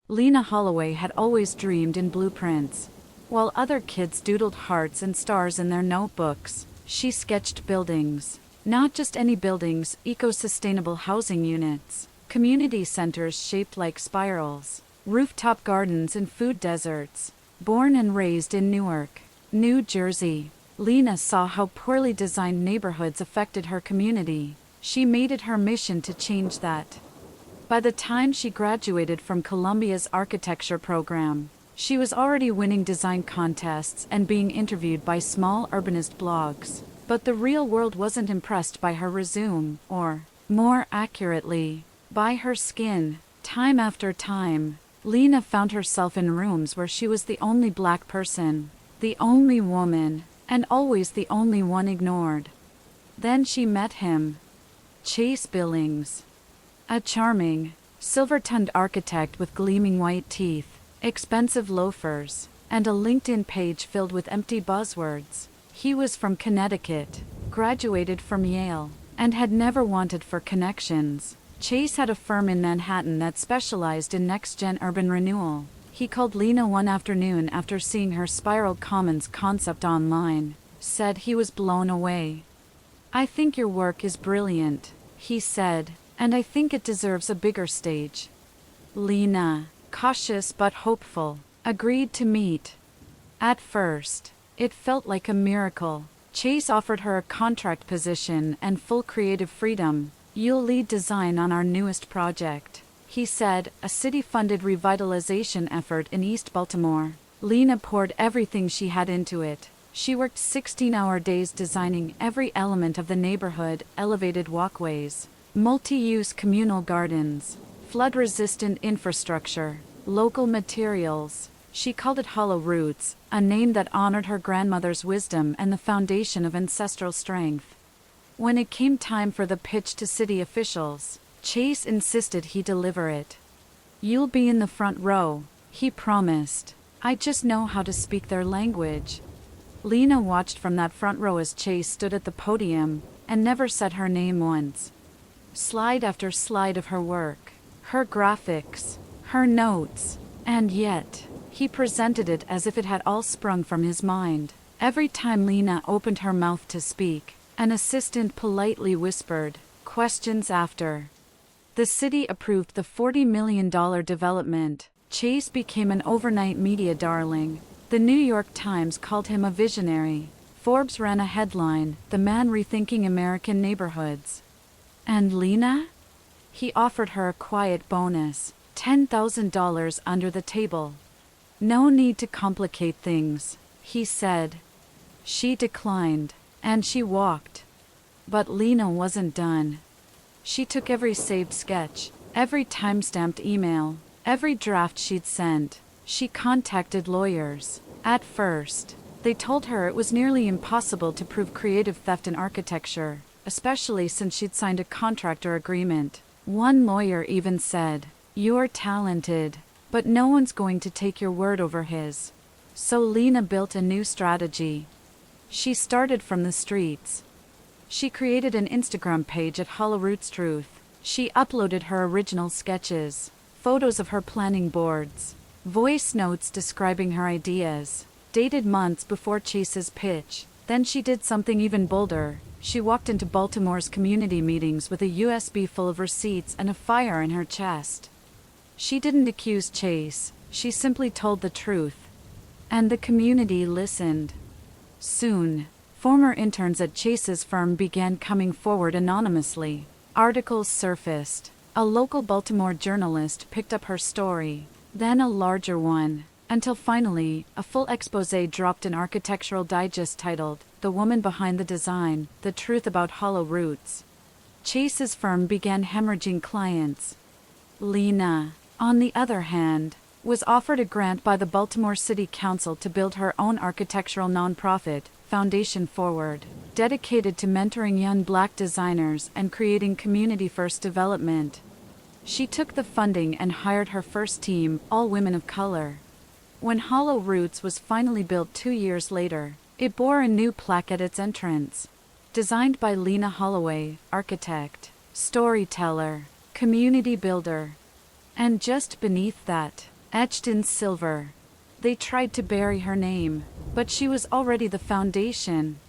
Lena Holloway had always dreamed in blueprints. While other kids doodled hearts and stars in their notebooks, she sketched buildings. Not just any buildings, eco-sustainable housing units, community centers shaped like spirals, rooftop gardens in food deserts. Born and raised in Newark, New Jersey, Lena saw how poorly designed neighborhoods affected her community. She made it her mission to change that. By the time she graduated from Columbia's architecture program, she was already winning design contests and being interviewed by small urbanist blogs. But the real world wasn't impressed by her resume, or, more accurately, by her skin. Time after time, Lena found herself in rooms where she was the only black person, the only woman, and always the only one ignored. Then she met him. Chase Billings. A charming, silver-tongued architect with gleaming white teeth, expensive loafers, and a LinkedIn page filled with empty buzzwords. He was from Connecticut, graduated from Yale, and had never wanted for connections. Chase had a firm in Manhattan that specialized in next-gen urban renewal. He called Lena one afternoon after seeing her Spiral Commons concept online, said he was blown away. "I think your work is brilliant," he said, "and I think it deserves a bigger stage." Lena, cautious but hopeful, agreed to meet. At first, it felt like a miracle. Chase offered her a contract position and full creative freedom. "You'll lead design on our newest project," he said, a city-funded revitalization effort in East Baltimore. Lena poured everything she had into it. She worked 16-hour days designing every element of the neighborhood: elevated walkways, multi-use communal gardens, flood-resistant infrastructure, local materials. She called it Hollow Roots, a name that honored her grandmother's wisdom and the foundation of ancestral strength. When it came time for the pitch to city officials, Chase insisted he deliver it. "You'll be in the front row," he promised. "I just know how to speak their language." Lena watched from that front row as Chase stood at the podium and never said her name once. Slide after slide of her work, her graphics, her notes, and yet, he presented it as if it had all sprung from his mind. Every time Lena opened her mouth to speak, an assistant politely whispered, "Questions after." The city approved the $40 million development. Chase became an overnight media darling. The New York Times called him a visionary. Forbes ran a headline, "The Man Rethinking American Neighborhoods." And Lena? He offered her a quiet bonus, $10,000 under the table. "No need to complicate things," he said. She declined, and she walked. But Lena wasn't done. She took every saved sketch, every time-stamped email, every draft she'd sent. She contacted lawyers. At first, they told her it was nearly impossible to prove creative theft in architecture, especially since she'd signed a contractor agreement. One lawyer even said, "You're talented, but no one's going to take your word over his." So Lena built a new strategy. She started from the streets. She created an Instagram page at Hollow Roots Truth. She uploaded her original sketches, photos of her planning boards, voice notes describing her ideas, dated months before Chase's pitch. Then she did something even bolder. She walked into Baltimore's community meetings with a USB full of receipts and a fire in her chest. She didn't accuse Chase, she simply told the truth. And the community listened. Soon, former interns at Chase's firm began coming forward anonymously. Articles surfaced. A local Baltimore journalist picked up her story, then a larger one, until finally, a full exposé dropped in Architectural Digest titled, "The Woman Behind the Design, The Truth About Hollow Roots." Chase's firm began hemorrhaging clients. Lena, on the other hand, was offered a grant by the Baltimore City Council to build her own architectural nonprofit, Foundation Forward, dedicated to mentoring young black designers and creating community-first development. She took the funding and hired her first team, all women of color. When Hollow Roots was finally built 2 years later, it bore a new plaque at its entrance. Designed by Lena Holloway, architect, storyteller, community builder. And just beneath that, etched in silver. They tried to bury her name, but she was already the foundation.